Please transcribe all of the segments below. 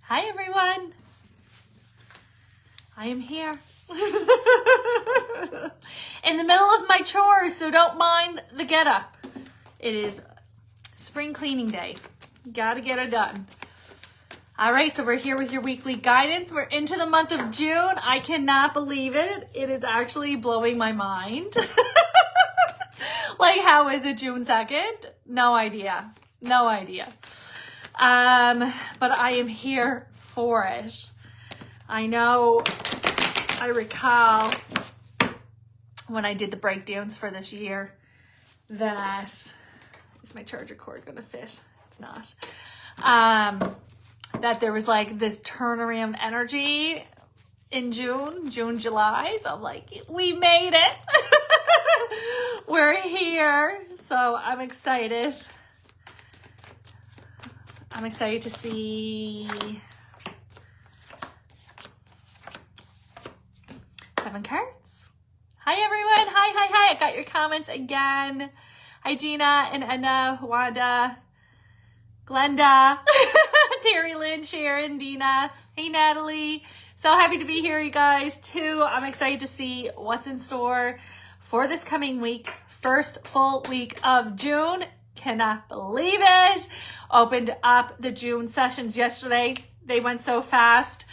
Hi everyone. I am here in the middle of my chores, so don't mind the get up. It is spring cleaning day. Gotta get it done. All right, so we're here with your weekly guidance. We're into the month of June. I cannot believe it. It is actually blowing my mind. Like, how is it June 2nd? No idea. No idea. But I am here for it. I know, I recall when I did the breakdowns for this year that, is my charger cord gonna fit? It's not. That there was like this turnaround energy in June, July. So I'm like, we made it. We're here. So I'm excited. I'm excited to see 7 cards. Hi everyone. Hi. I got your comments again. Hi Gina and Anna, Wanda, Glenda, Terry Lynn, Sharon, Dina. Hey Natalie. So happy to be here, you guys, too. I'm excited to see what's in store for this coming week. First full week of June. Cannot believe it. Opened up the June sessions yesterday. They went so fast.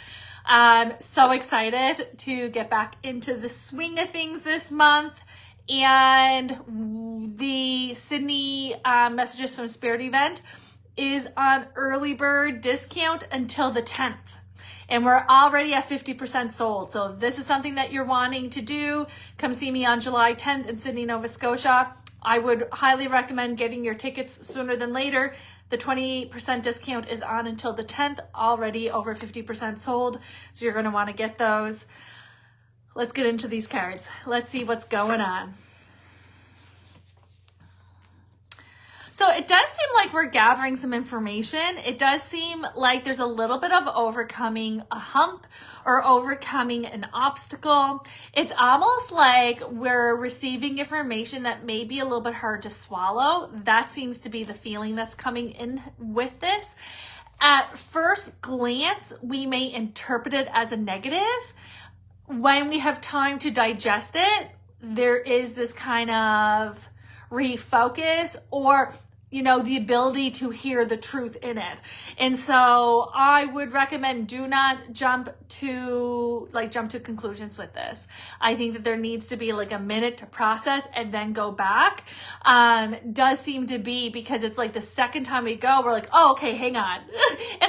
So excited to get back into the swing of things this month. And the Sydney Messages from Spirit event is on early bird discount until the 10th. And we're already at 50% sold. So if this is something that you're wanting to do, come see me on July 10th in Sydney, Nova Scotia. I would highly recommend getting your tickets sooner than later. The 20% discount is on until the 10th, already over 50% sold. So you're going to want to get those. Let's get into these cards. Let's see what's going on. So it does seem like we're gathering some information. It does seem like there's a little bit of overcoming a hump or overcoming an obstacle. It's almost like we're receiving information that may be a little bit hard to swallow. That seems to be the feeling that's coming in with this. At first glance, we may interpret it as a negative. When we have time to digest it, there is this kind of refocus or, you know, the ability to hear the truth in it. And so I would recommend do not jump to conclusions with this. I think that there needs to be like a minute to process and then go back. Does seem to be, because it's like the second time we go, we're like, oh, okay, hang on. And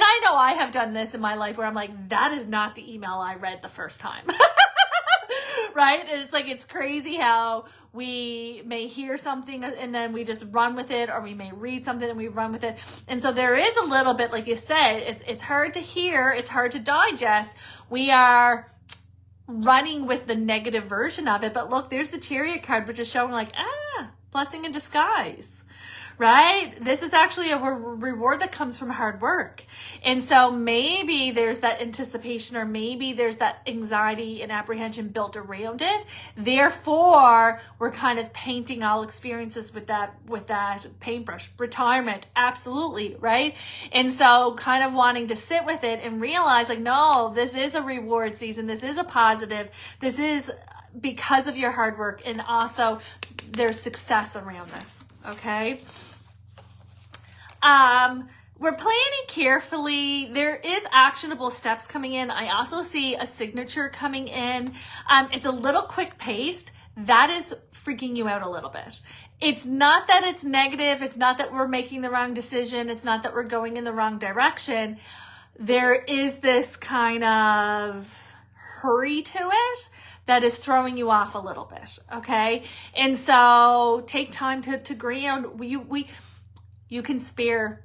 I know I have done this in my life where I'm like, that is not the email I read the first time. Right? And it's like, it's crazy how we may hear something and then we just run with it, or we may read something and we run with it. And so there is a little bit, like you said, it's hard to hear, it's hard to digest. We are running with the negative version of it. But look, there's the Chariot card, which is showing like, blessing in disguise. Right? This is actually a reward that comes from hard work. And so maybe there's that anticipation, or maybe there's that anxiety and apprehension built around it. Therefore, we're kind of painting all experiences with that paintbrush. Retirement, absolutely, right? And so kind of wanting to sit with it and realize like, no, this is a reward season. This is a positive. This is because of your hard work. And also there's success around this. Okay. We're planning carefully. There is actionable steps coming in. I also see a signature coming in. It's a little quick paced. That is freaking you out a little bit. It's not that it's negative. It's not that we're making the wrong decision. It's not that we're going in the wrong direction. There is this kind of hurry to it that is throwing you off a little bit, okay? And so take time to ground. You can spare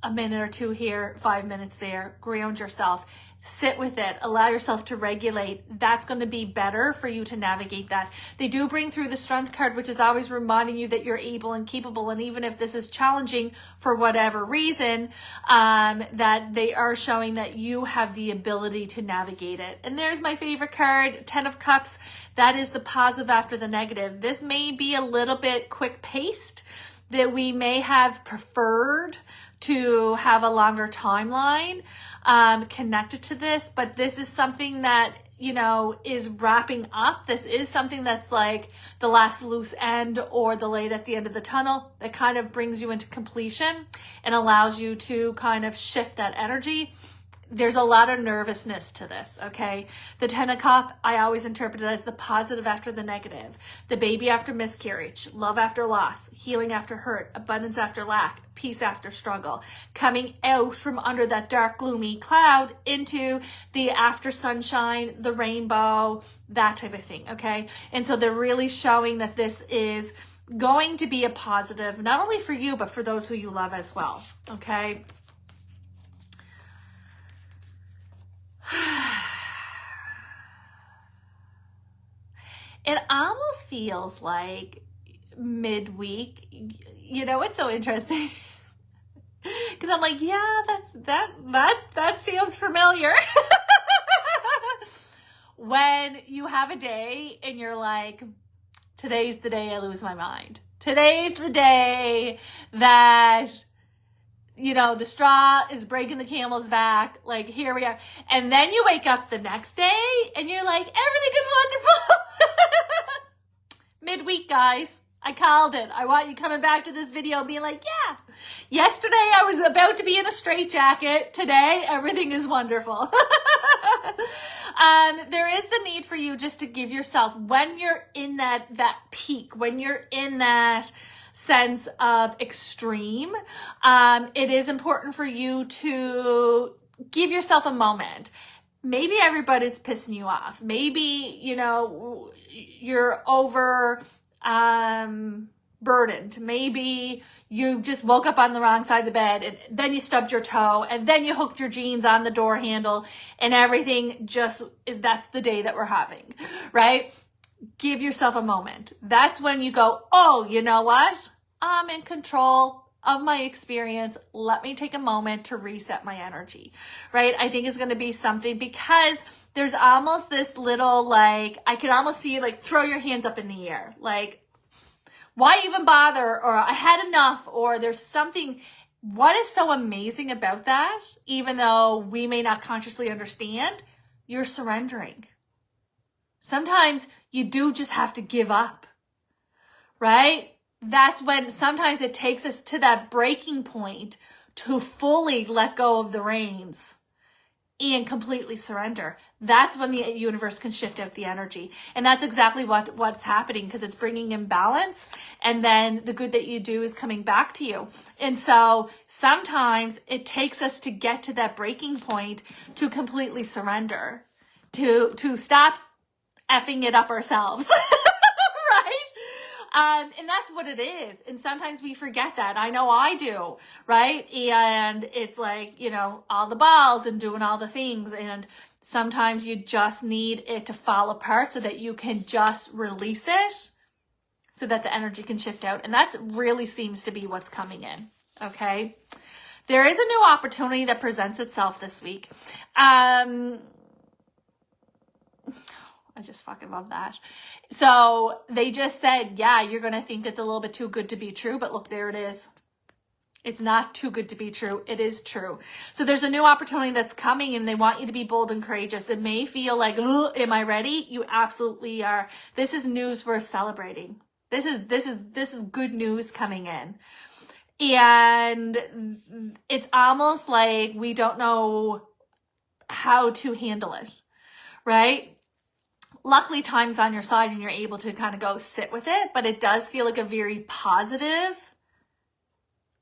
a minute or two here, 5 minutes there, ground yourself, sit with it, allow yourself to regulate. That's going to be better for you to navigate that. They do bring through the Strength card, which is always reminding you that you're able and capable. And even if this is challenging for whatever reason, that they are showing that you have the ability to navigate it. And there's my favorite card, 10 of Cups. That is the positive after the negative. This may be a little bit quick paced, that we may have preferred to have a longer timeline. connected to this, but this is something that, you know, is wrapping up. This is something that's like the last loose end or the light at the end of the tunnel that kind of brings you into completion and allows you to kind of shift that energy. There's a lot of nervousness to this, okay? The 10 of Cups, I always interpret it as the positive after the negative, the baby after miscarriage, love after loss, healing after hurt, abundance after lack, peace after struggle, coming out from under that dark, gloomy cloud into the after sunshine, the rainbow, that type of thing, okay? And so they're really showing that this is going to be a positive, not only for you, but for those who you love as well, okay? It almost feels like midweek. You know, it's so interesting because I'm like, yeah, that sounds familiar. When you have a day and you're like, today's the day I lose my mind. Today's the day that, you know, the straw is breaking the camel's back. Like, here we are. And then you wake up the next day and you're like, everything is wonderful. Midweek, guys. I called it. I want you coming back to this video and being like, yeah, yesterday I was about to be in a straitjacket. Today, everything is wonderful. There is the need for you just to give yourself, when you're in that peak, when you're in that sense of extreme, it is important for you to give yourself a moment. Maybe everybody's pissing you off. Maybe, you know, you're over burdened. Maybe you just woke up on the wrong side of the bed and then you stubbed your toe and then you hooked your jeans on the door handle and everything just is, that's the day that we're having, right? Give yourself a moment. That's when you go, oh, you know what? I'm in control of my experience. Let me take a moment to reset my energy, right? I think is going to be something, because there's almost this little, like, I can almost see you like throw your hands up in the air. Like, why even bother? Or I had enough, or there's something. What is so amazing about that, even though we may not consciously understand, you're surrendering. Sometimes you do just have to give up, right? That's when sometimes it takes us to that breaking point to fully let go of the reins and completely surrender. That's when the universe can shift out the energy. And that's exactly what's happening, because it's bringing in balance, and then the good that you do is coming back to you. And so sometimes it takes us to get to that breaking point to completely surrender, to stop effing it up ourselves. And that's what it is. And sometimes we forget that. I know I do, right? And it's like, you know, all the balls and doing all the things. And sometimes you just need it to fall apart so that you can just release it so that the energy can shift out. And that really seems to be what's coming in, okay? There is a new opportunity that presents itself this week. I just fucking love that. So they just said, yeah, you're going to think it's a little bit too good to be true, but look, there it is. It's not too good to be true. It is true. So there's a new opportunity that's coming, and they want you to be bold and courageous. It may feel like, am I ready? You absolutely are. This is news worth celebrating. This is good news coming in. And it's almost like we don't know how to handle it, right? Luckily, time's on your side and you're able to kind of go sit with it, but it does feel like a very positive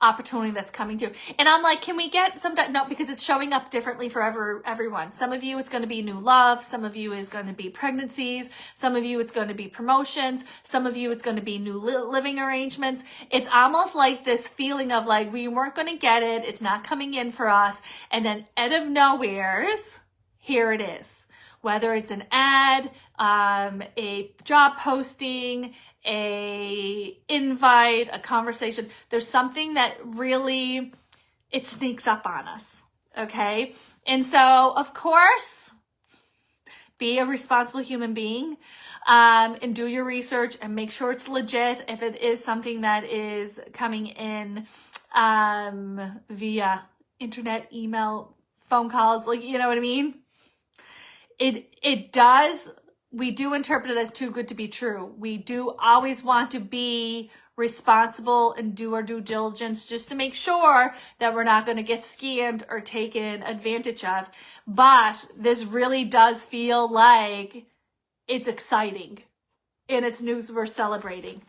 opportunity that's coming to you. And I'm like, can we get some, no, because it's showing up differently for everyone. Some of you, it's going to be new love. Some of you is going to be pregnancies. Some of you, it's going to be promotions. Some of you, it's going to be new living arrangements. It's almost like this feeling of like, we weren't going to get it. It's not coming in for us. And then out of nowheres, here it is. Whether it's an ad, a job posting, a invite, a conversation, there's something that really, it sneaks up on us, okay? And so, of course, be a responsible human being, and do your research and make sure it's legit if it is something that is coming in via internet, email, phone calls, like, you know what I mean? It does, we do interpret it as too good to be true. We do always want to be responsible and do our due diligence just to make sure that we're not going to get scammed or taken advantage of. But this really does feel like it's exciting and it's news we're celebrating.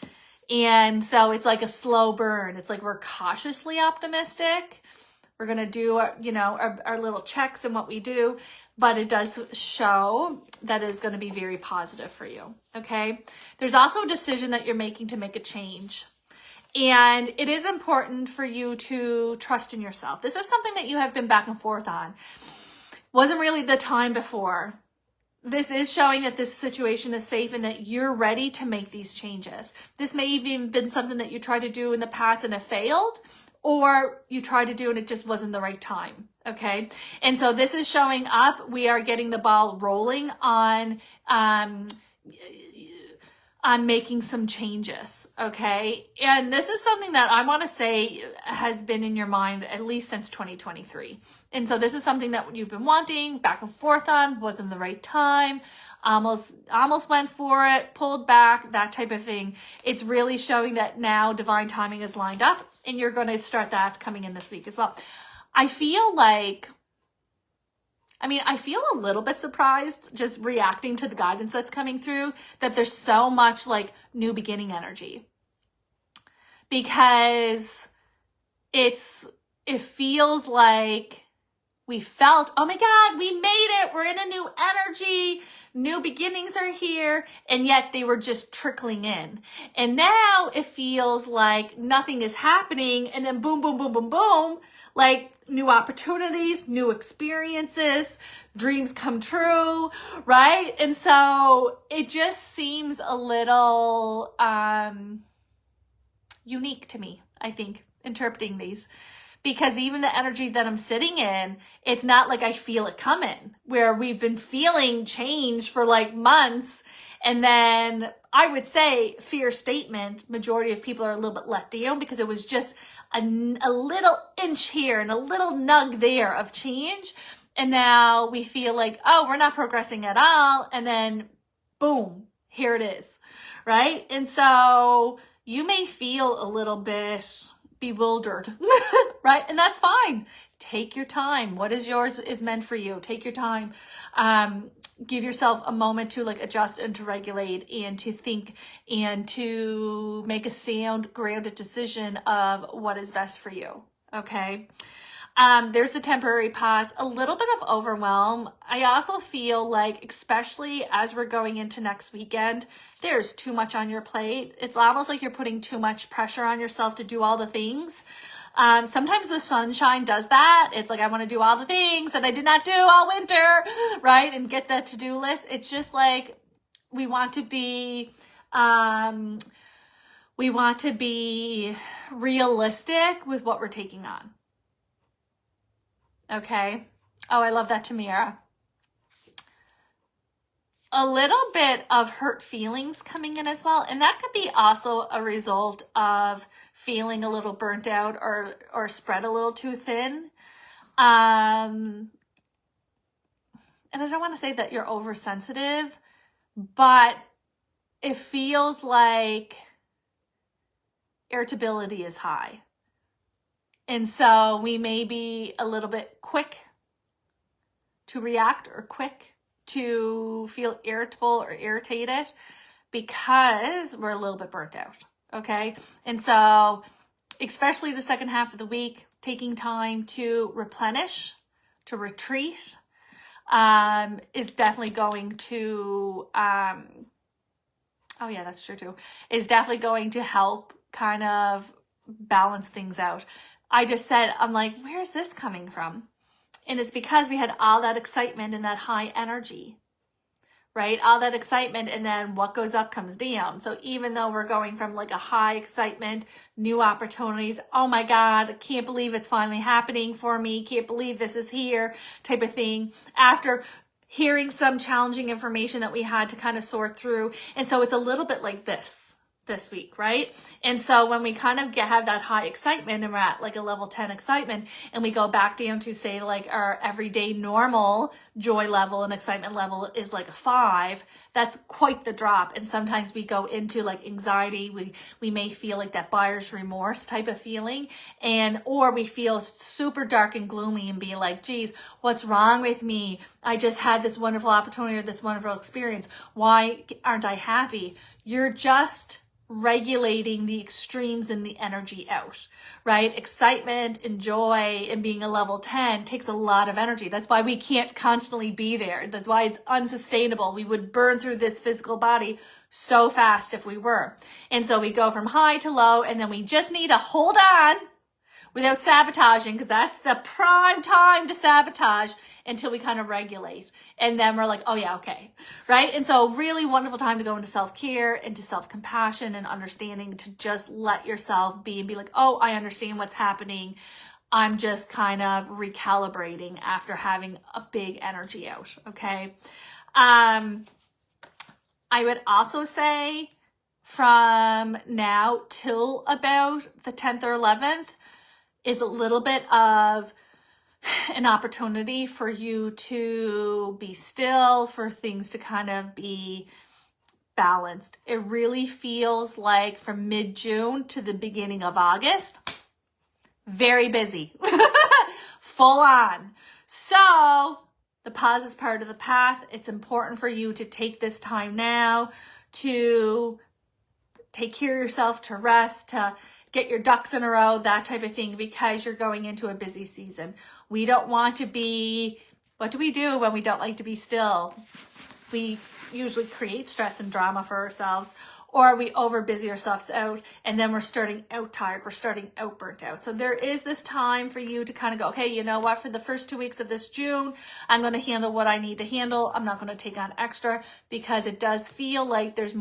And so it's like a slow burn. It's like we're cautiously optimistic. We're going to do our little checks and what we do, but it does show that it's going to be very positive for you. Okay. There's also a decision that you're making to make a change. And it is important for you to trust in yourself. This is something that you have been back and forth on. Wasn't really the time before. This is showing that this situation is safe and that you're ready to make these changes. This may even been something that you tried to do in the past and it failed, or you tried to do and it just wasn't the right time. Okay. And so this is showing up. We are getting the ball rolling on making some changes. Okay. And this is something that I want to say has been in your mind at least since 2023. And so this is something that you've been wanting, back and forth on, wasn't the right time, almost went for it, pulled back, that type of thing. It's really showing that now divine timing is lined up and you're going to start that coming in this week as well. I feel a little bit surprised just reacting to the guidance that's coming through, that there's so much like new beginning energy, because it feels like we felt, oh my God, we made it. We're in a new energy. New beginnings are here. And yet they were just trickling in. And now it feels like nothing is happening. And then boom, boom, boom, boom, boom. Like new opportunities, new experiences, dreams come true, right? And so it just seems a little unique to me, I think, interpreting these. Because even the energy that I'm sitting in, it's not like I feel it coming, where we've been feeling change for like months. And then I would say, fear statement, majority of people are a little bit let down because it was just a little inch here and a little nug there of change. And now we feel like, oh, we're not progressing at all. And then boom, here it is, right? And so you may feel a little bit bewildered, right? And that's fine. Take your time. What is yours is meant for you. Take your time. Give yourself a moment to like adjust and to regulate and to think and to make a sound, grounded decision of what is best for you. Okay. There's the temporary pause, a little bit of overwhelm. I also feel like, especially as we're going into next weekend, there's too much on your plate. It's almost like you're putting too much pressure on yourself to do all the things. Sometimes the sunshine does that. It's like, I want to do all the things that I did not do all winter, right? And get that to-do list. It's just like, we want to be realistic with what we're taking on. Okay. Oh, I love that, Tamira. A little bit of hurt feelings coming in as well. And that could be also a result of feeling a little burnt out or spread a little too thin. And I don't want to say that you're oversensitive, but it feels like irritability is high. And so we may be a little bit quick to react or quick to feel irritable or irritated because we're a little bit burnt out. Okay. And so especially the second half of the week, taking time to replenish, to retreat, is definitely going to, oh yeah, that's true too, is definitely going to help kind of balance things out. I just said, I'm like, where's this coming from? And it's because we had all that excitement and that high energy, right? All that excitement, and then what goes up comes down. So even though we're going from like a high excitement, new opportunities, oh my God, can't believe it's finally happening for me, can't believe this is here type of thing, after hearing some challenging information that we had to kind of sort through. And so it's a little bit like this. this week, right? And so when we kind of have that high excitement and we're at like a level 10 excitement and we go back down to say like our everyday normal joy level and excitement level is like a 5, that's quite the drop. And sometimes we go into like anxiety. We may feel like that buyer's remorse type of feeling, or we feel super dark and gloomy and be like, geez, what's wrong with me? I just had this wonderful opportunity or this wonderful experience. Why aren't I happy? You're just regulating the extremes in the energy out, right? Excitement and joy and being a level 10 takes a lot of energy. That's why we can't constantly be there. That's why it's unsustainable. We would burn through this physical body so fast if we were. And so we go from high to low, and then we just need to hold on without sabotaging, because that's the prime time to sabotage until we kind of regulate. And then we're like, oh yeah, okay, right? And so really wonderful time to go into self-care, into self-compassion and understanding, to just let yourself be and be like, oh, I understand what's happening. I'm just kind of recalibrating after having a big energy out, okay? I would also say from now till about the 10th or 11th, is a little bit of an opportunity for you to be still, for things to kind of be balanced. It really feels like from mid-June to the beginning of August, very busy, full on. So the pause is part of the path. It's important for you to take this time now to take care of yourself, to rest, to get your ducks in a row, that type of thing, because you're going into a busy season. We don't want to be, what do we do when we don't like to be still? We usually create stress and drama for ourselves, or we over busy ourselves out, and then we're starting out tired, we're starting out burnt out. So there is this time for you to kind of go, okay, you know what, for the first 2 weeks of this June, I'm going to handle what I need to handle. I'm not going to take on extra, because it does feel like there's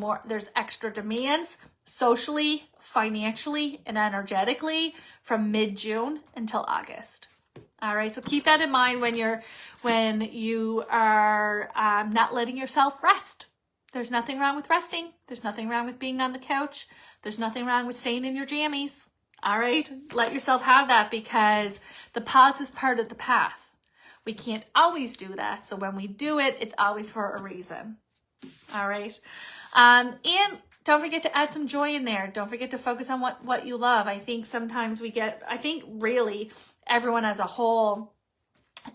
extra demands socially, financially, and energetically from mid-June until August. All right, so keep that in mind when you are not letting yourself rest. There's nothing wrong with resting. There's nothing wrong with being on the couch. There's nothing wrong with staying in your jammies. All right, let yourself have that, because the pause is part of the path. We can't always do that. So when we do it, it's always for a reason. All right. And don't forget to add some joy in there. Don't forget to focus on what you love. I think sometimes I think really everyone as a whole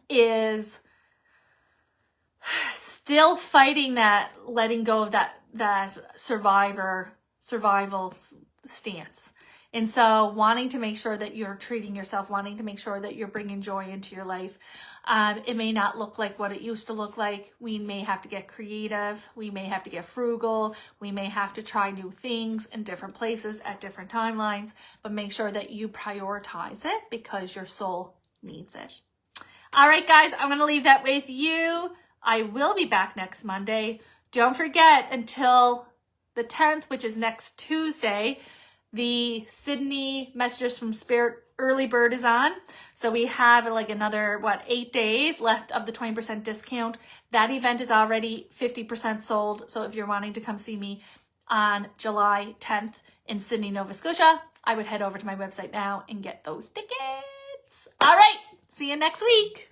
is still fighting that letting go of that survival stance. And so wanting to make sure that you're treating yourself, wanting to make sure that you're bringing joy into your life. It may not look like what it used to look like. We may have to get creative. We may have to get frugal. We may have to try new things in different places at different timelines, but make sure that you prioritize it, because your soul needs it. All right, guys, I'm going to leave that with you. I will be back next Monday. Don't forget, until the 10th, which is next Tuesday, the Sydney Messages from Spirit early bird is on. So we have like another, 8 days left of the 20% discount. That event is already 50% sold. So if you're wanting to come see me on July 10th in Sydney, Nova Scotia, I would head over to my website now and get those tickets. All right, see you next week.